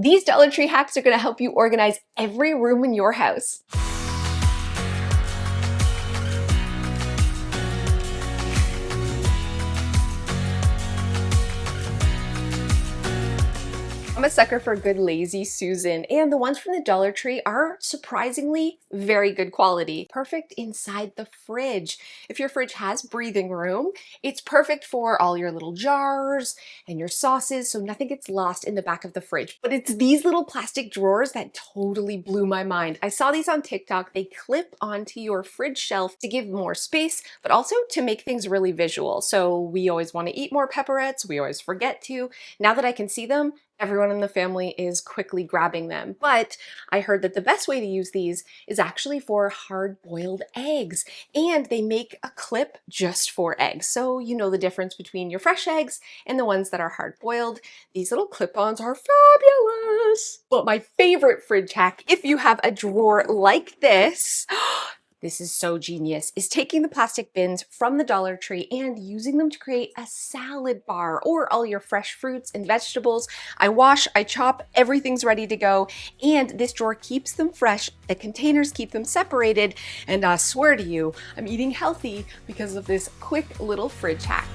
These Dollar Tree hacks are going to help you organize every room in your house. I'm a sucker for a good Lazy Susan, and the ones from the Dollar Tree are surprisingly very good quality. Perfect inside the fridge. If your fridge has breathing room, it's perfect for all your little jars and your sauces so nothing gets lost in the back of the fridge. But it's these little plastic drawers that totally blew my mind. I saw these on TikTok. They clip onto your fridge shelf to give more space, but also to make things really visual. So we always want to eat more pepperettes. We always forget to. Now that I can see them, everyone in the family is quickly grabbing them. But I heard that the best way to use these is actually for hard-boiled eggs. And they make a clip just for eggs. So you know the difference between your fresh eggs and the ones that are hard-boiled. These little clip-ons are fabulous. But my favorite fridge hack, if you have a drawer like this, this is so genius, is taking the plastic bins from the Dollar Tree and using them to create a salad bar or all your fresh fruits and vegetables. I wash, I chop, everything's ready to go, and this drawer keeps them fresh, the containers keep them separated, and I swear to you, I'm eating healthy because of this quick little fridge hack.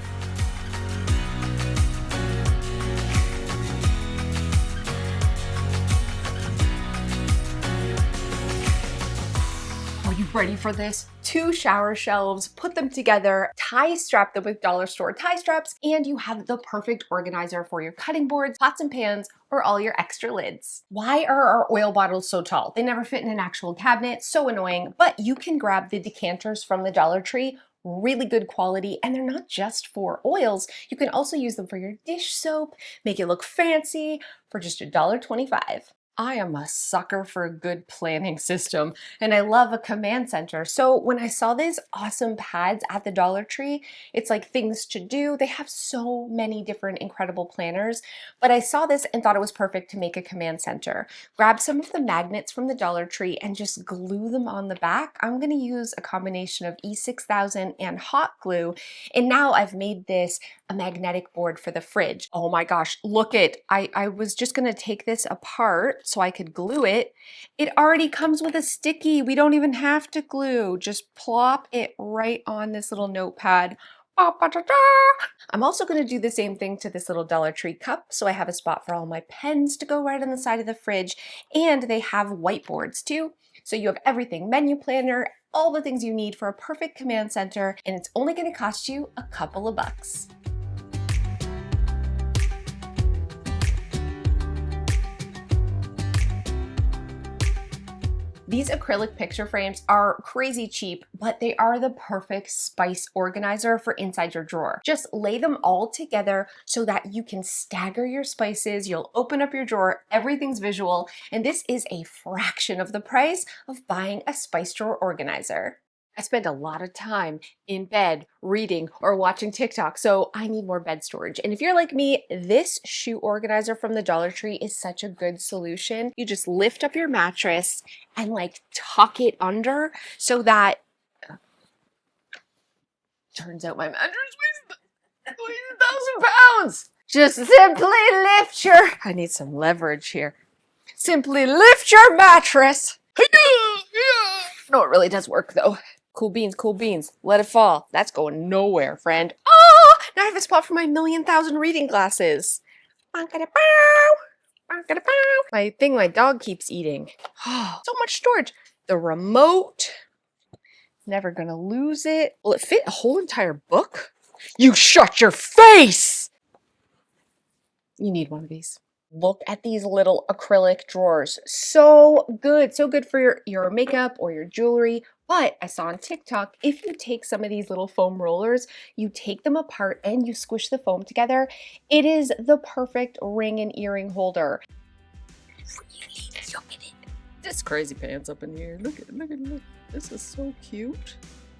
Are you ready for this? 2 shower shelves, put them together, strap them with dollar store tie straps, and you have the perfect organizer for your cutting boards, pots and pans, or all your extra lids. Why are our oil bottles so tall? They never fit in an actual cabinet, so annoying, but you can grab the decanters from the Dollar Tree, really good quality, and they're not just for oils. You can also use them for your dish soap, make it look fancy for just $1.25. I am a sucker for a good planning system, and I love a command center. So when I saw these awesome pads at the Dollar Tree, it's like things to do. They have so many different incredible planners, but I saw this and thought it was perfect to make a command center. Grab some of the magnets from the Dollar Tree and just glue them on the back. I'm gonna use a combination of E6000 and hot glue, and now I've made this a magnetic board for the fridge. Oh my gosh, look it. I was just gonna take this apart so I could glue it. It already comes with a sticky. We don't even have to glue. Just plop it right on this little notepad. I'm also going to do the same thing to this little Dollar Tree cup, so I have a spot for all my pens to go right on the side of the fridge, and they have whiteboards too. So you have everything, menu planner, all the things you need for a perfect command center, and it's only going to cost you a couple of bucks. These acrylic picture frames are crazy cheap, but they are the perfect spice organizer for inside your drawer. Just lay them all together so that you can stagger your spices. You'll open up your drawer, everything's visual, and this is a fraction of the price of buying a spice drawer organizer. I spend a lot of time in bed reading or watching TikTok, so I need more bed storage. And if you're like me, this shoe organizer from the Dollar Tree is such a good solution. You just lift up your mattress and like tuck it under so that, turns out my mattress weighs 1,000 pounds. Just simply lift your, I need some leverage here. Simply lift your mattress. No, it really does work though. Cool beans, cool beans. Let it fall. That's going nowhere, friend. Oh, now I have a spot for my 1,000,000 reading glasses. My thing my dog keeps eating. Oh, so much storage. The remote. Never gonna lose it. Will it fit a whole entire book? You shut your face! You need one of these. Look at these little acrylic drawers. So good for your makeup or your jewelry. But I saw on TikTok, if you take some of these little foam rollers, you take them apart and you squish the foam together, it is the perfect ring and earring holder. Really, look at it. This crazy pants up in here. Look. This is so cute.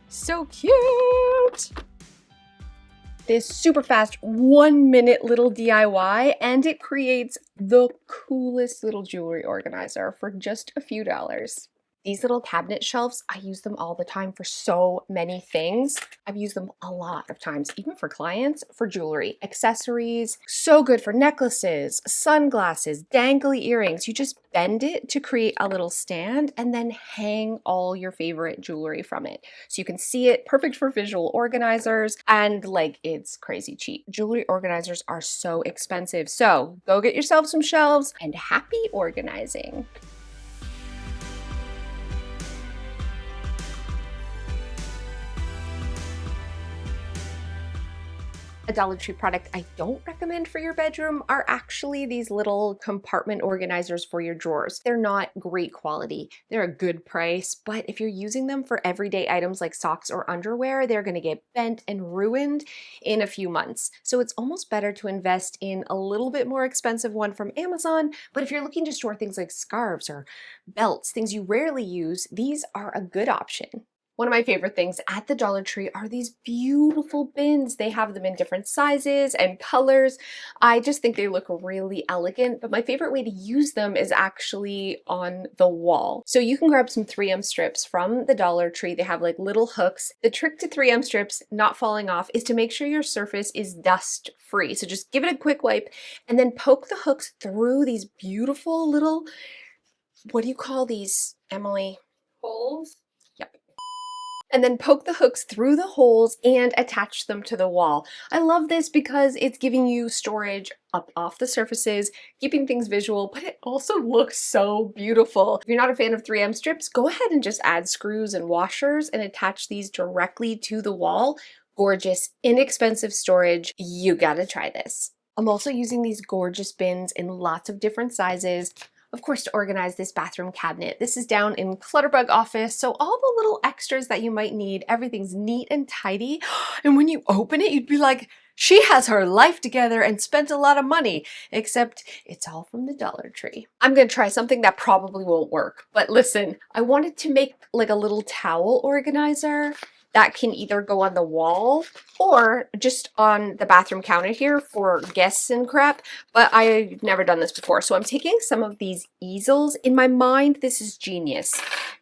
So cute. This super fast 1-minute little DIY, and it creates the coolest little jewelry organizer for just a few dollars. These little cabinet shelves, I use them all the time for so many things. I've used them a lot of times, even for clients, for jewelry, accessories. So good for necklaces, sunglasses, dangly earrings. You just bend it to create a little stand and then hang all your favorite jewelry from it. So you can see it, perfect for visual organizers, and like it's crazy cheap. Jewelry organizers are so expensive. So go get yourself some shelves and happy organizing. A Dollar Tree product I don't recommend for your bedroom are actually these little compartment organizers for your drawers. They're not great quality. They're a good price, but if you're using them for everyday items like socks or underwear, they're gonna get bent and ruined in a few months. So it's almost better to invest in a little bit more expensive one from Amazon, but if you're looking to store things like scarves or belts, things you rarely use, these are a good option. One of my favorite things at the Dollar Tree are these beautiful bins. They have them in different sizes and colors. I just think they look really elegant, but my favorite way to use them is actually on the wall. So you can grab some 3M strips from the Dollar Tree. They have like little hooks. The trick to 3M strips not falling off is to make sure your surface is dust free. So just give it a quick wipe and then poke the hooks through these beautiful little, what do you call these, Emily? Holes? And then poke the hooks through the holes and attach them to the wall. I love this because it's giving you storage up off the surfaces, keeping things visual, but it also looks so beautiful. If you're not a fan of 3M strips, go ahead and just add screws and washers and attach these directly to the wall. Gorgeous, inexpensive storage. You gotta try this. I'm also using these gorgeous bins in lots of different sizes, of course, to organize this bathroom cabinet. This is down in Clutterbug office, so all the little extras that you might need, everything's neat and tidy. And when you open it, you'd be like, she has her life together and spent a lot of money, except it's all from the Dollar Tree. I'm gonna try something that probably won't work, but listen, I wanted to make like a little towel organizer that can either go on the wall or just on the bathroom counter here for guests and crap, but I've never done this before. So I'm taking some of these easels. In my mind, this is genius.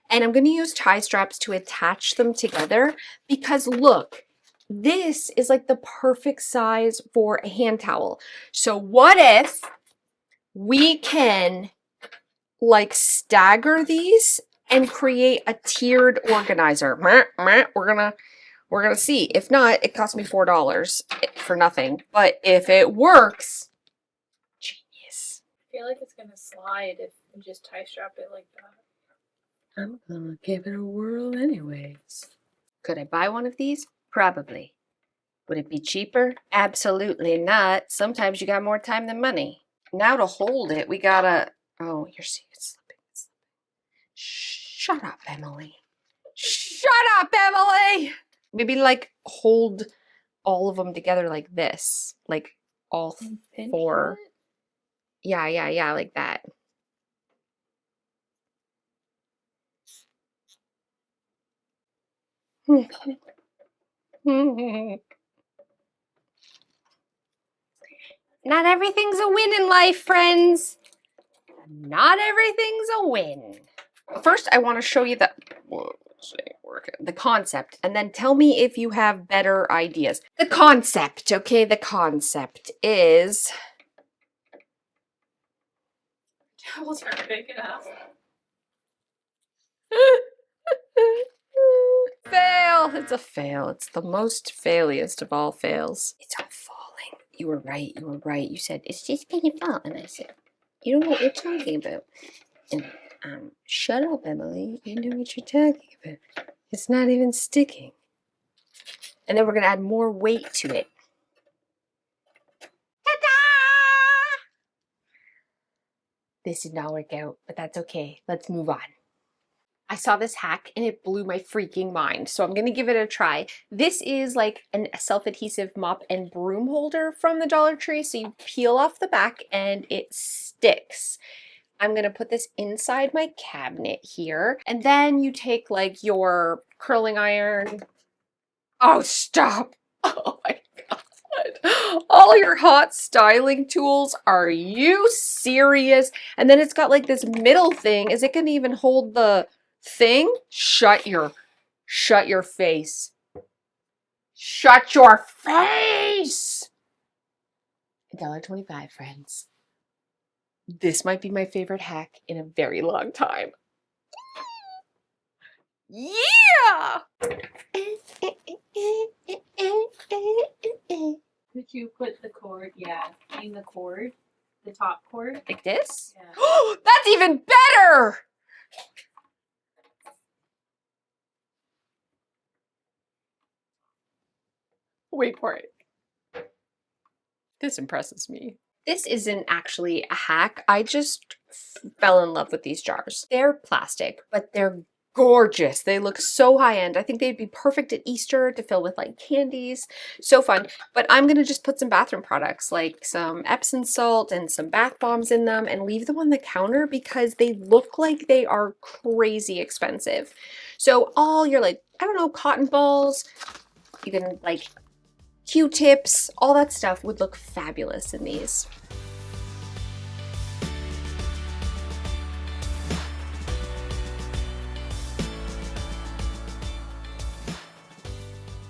And I'm gonna use tie straps to attach them together because look, this is like the perfect size for a hand towel. So what if we can like stagger these and create a tiered organizer? We're gonna see. If not, it cost me $4 for nothing. But if it works, genius. I feel like it's gonna slide if you just tie strap it like that. I'm gonna give it a whirl anyways. Could I buy one of these? Probably. Would it be cheaper? Absolutely not. Sometimes you got more time than money. Now to hold it, we gotta... Oh, you're seeing it slipping. Shut up, Emily. Shut up, Emily! Maybe like hold all of them together like this. Like all four. Yeah, like that. Not everything's a win in life, friends. Not everything's a win. First, I want to show you the concept, and then tell me if you have better ideas. The concept, okay? The concept is... Towels aren't big enough. Fail! It's a fail. It's the most failiest of all fails. It's all falling. You were right. You were right. You said, it's just gonna fall. And I said, you don't know what you're talking about. And shut up, Emily. You know what you're talking about. It's not even sticking. And then we're gonna add more weight to it. Ta-da! This did not work out, but that's okay. Let's move on. I saw this hack and it blew my freaking mind, so I'm gonna give it a try. This is like a self-adhesive mop and broom holder from the Dollar Tree, so you peel off the back and it sticks. I'm gonna put this inside my cabinet here, and then you take like your curling iron. Oh, stop! Oh my God. All your hot styling tools, are you serious? And then it's got like this middle thing. Is it gonna even hold the thing, shut your face. Shut your face! $1.25, friends. This might be my favorite hack in a very long time. Yeah! Could you put the cord, in the cord, the top cord? Like this? Yeah. That's even better! Wait for it. This impresses me. This isn't actually a hack. I just fell in love with these jars. They're plastic, but they're gorgeous. They look so high-end. I think they'd be perfect at Easter to fill with like candies. So fun. But I'm gonna just put some bathroom products like some Epsom salt and some bath bombs in them and leave them on the counter because they look like they are crazy expensive. So all your like, I don't know, cotton balls, you can like Q-tips, all that stuff would look fabulous in these.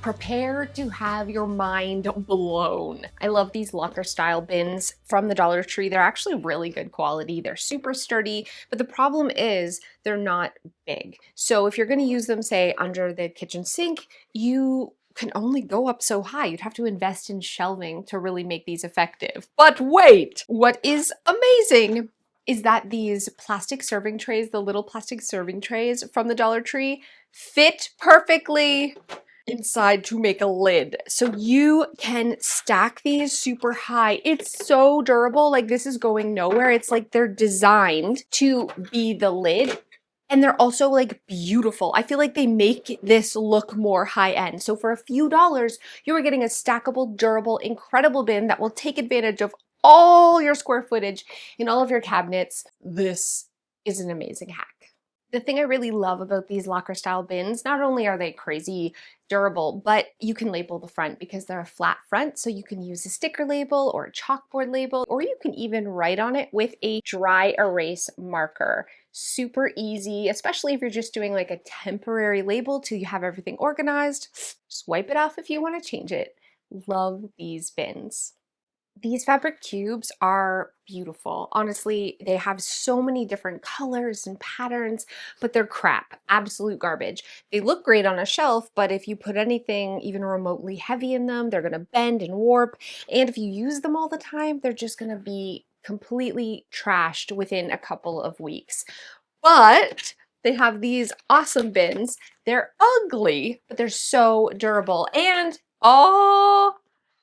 Prepare to have your mind blown. I love these locker style bins from the Dollar Tree. They're actually really good quality. They're super sturdy, but the problem is they're not big. So if you're going to use them, say, under the kitchen sink, you can only go up so high. You'd have to invest in shelving to really make these effective. But wait, what is amazing is that these plastic serving trays, the little plastic serving trays from the Dollar Tree, fit perfectly inside to make a lid. So you can stack these super high. It's so durable. Like this is going nowhere. It's like they're designed to be the lid. And they're also like beautiful. I feel like they make this look more high end. So for a few dollars, you are getting a stackable, durable, incredible bin that will take advantage of all your square footage in all of your cabinets. This is an amazing hack. The thing I really love about these locker style bins, not only are they crazy durable, but you can label the front because they're a flat front. So you can use a sticker label or a chalkboard label, or you can even write on it with a dry erase marker. Super easy, especially if you're just doing like a temporary label till you have everything organized. Just wipe it off if you want to change it. Love these bins. These fabric cubes are beautiful. Honestly, they have so many different colors and patterns, but they're crap, absolute garbage. They look great on a shelf, but if you put anything even remotely heavy in them, they're gonna bend and warp. And if you use them all the time, they're just gonna be completely trashed within a couple of weeks. But they have these awesome bins. They're ugly, but they're so durable. And, oh,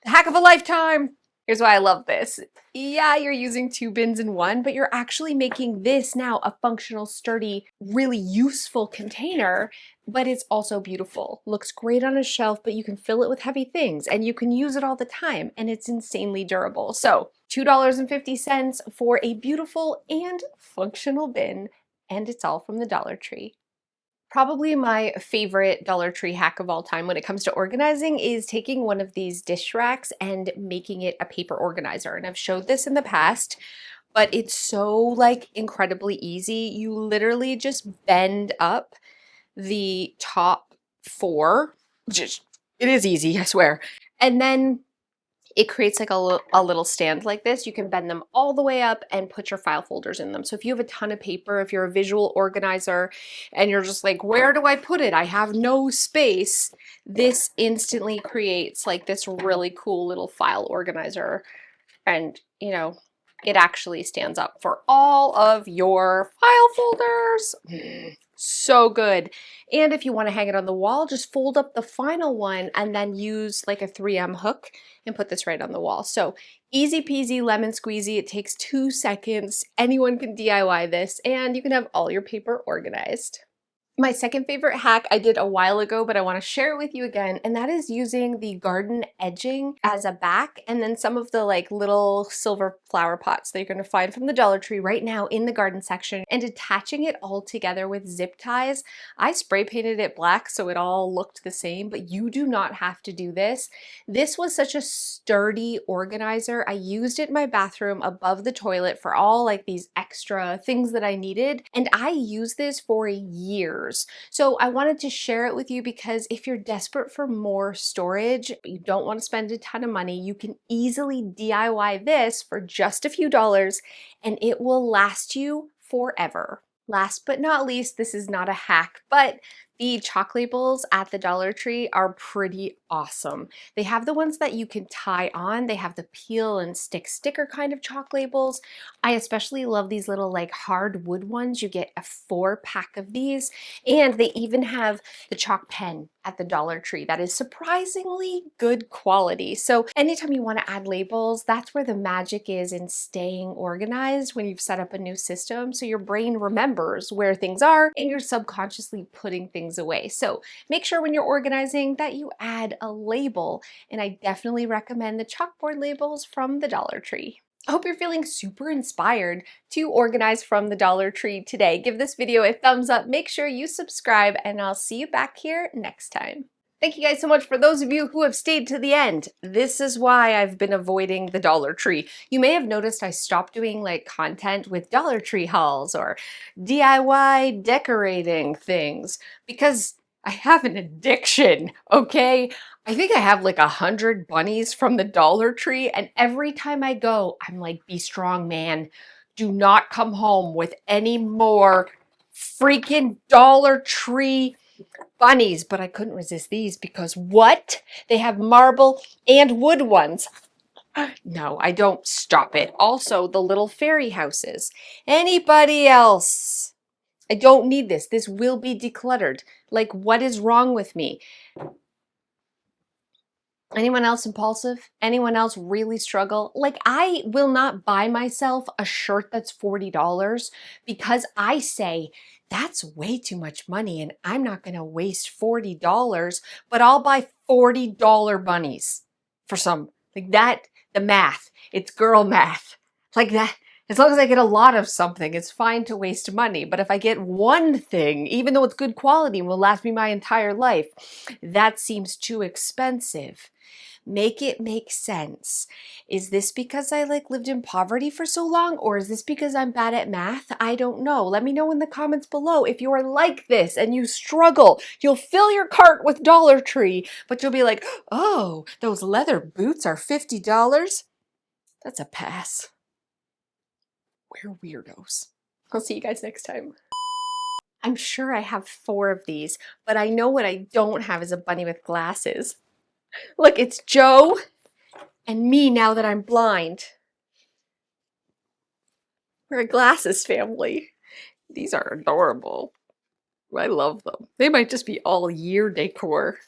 the hack of a lifetime. Here's why I love this. Yeah, you're using 2 bins in one, but you're actually making this now a functional, sturdy, really useful container, but it's also beautiful. Looks great on a shelf, but you can fill it with heavy things and you can use it all the time and it's insanely durable. So $2.50 for a beautiful and functional bin, and it's all from the Dollar Tree. Probably my favorite Dollar Tree hack of all time when it comes to organizing is taking one of these dish racks and making it a paper organizer. And I've showed this in the past, but it's so like incredibly easy. You literally just bend up the top 4. It is easy, I swear. And then it creates like a little stand like this. You can bend them all the way up and put your file folders in them. So if you have a ton of paper, if you're a visual organizer and you're just like, where do I put it? I have no space. This instantly creates like this really cool little file organizer. And you know, it actually stands up for all of your file folders. So good. And if you want to hang it on the wall, just fold up the final one and then use like a 3M hook and put this right on the wall. So easy peasy lemon squeezy. It takes 2 seconds. Anyone can DIY this and you can have all your paper organized. My second favorite hack I did a while ago, but I want to share it with you again, and that is using the garden edging as a back, and then some of the like little silver flower pots that you're going to find from the Dollar Tree right now in the garden section, and attaching it all together with zip ties. I spray painted it black so it all looked the same, but you do not have to do this. This was such a sturdy organizer. I used it in my bathroom above the toilet for all like these extra things that I needed, and I used this for years. So I wanted to share it with you because if you're desperate for more storage, but you don't want to spend a ton of money, you can easily DIY this for just a few dollars and it will last you forever. Last but not least, this is not a hack, but the chalk labels at the Dollar Tree are pretty awesome. They have the ones that you can tie on. They have the peel and stick sticker kind of chalk labels. I especially love these little like hard wood ones. You get a 4-pack of these, and they even have the chalk pen at the Dollar Tree that is surprisingly good quality. So anytime you want to add labels, that's where the magic is in staying organized when you've set up a new system. So your brain remembers where things are and you're subconsciously putting things away. So make sure when you're organizing that you add a label. And I definitely recommend the chalkboard labels from the Dollar Tree. I hope you're feeling super inspired to organize from the Dollar Tree today. Give this video a thumbs up, make sure you subscribe, and I'll see you back here next time. Thank you guys so much for those of you who have stayed to the end. This is why I've been avoiding the Dollar Tree. You may have noticed I stopped doing like content with Dollar Tree hauls or DIY decorating things because I have an addiction, okay? I think I have like 100 bunnies from the Dollar Tree, and every time I go, I'm like, be strong, man. Do not come home with any more freaking Dollar Tree bunnies. But I couldn't resist these because what? They have marble and wood ones. No, I don't. Stop it. Also, the little fairy houses. Anybody else? I don't need this. This will be decluttered. Like, what is wrong with me? Anyone else impulsive? Anyone else really struggle? Like, I will not buy myself a shirt that's $40 because I say that's way too much money and I'm not going to waste $40, but I'll buy $40 bunnies for some, like that, the math, it's girl math, like that. As long as I get a lot of something, it's fine to waste money. But if I get one thing, even though it's good quality and will last me my entire life, that seems too expensive. Make it make sense. Is this because I like lived in poverty for so long, or is this because I'm bad at math? I don't know. Let me know in the comments below if you are like this and you struggle. You'll fill your cart with Dollar Tree, but you'll be like, oh, those leather boots are $50? That's a pass. We're weirdos. I'll see you guys next time. I'm sure I have 4 of these, but I know what I don't have is a bunny with glasses. Look, it's Joe and me now that I'm blind. We're a glasses family. These are adorable. I love them. They might just be all year decor.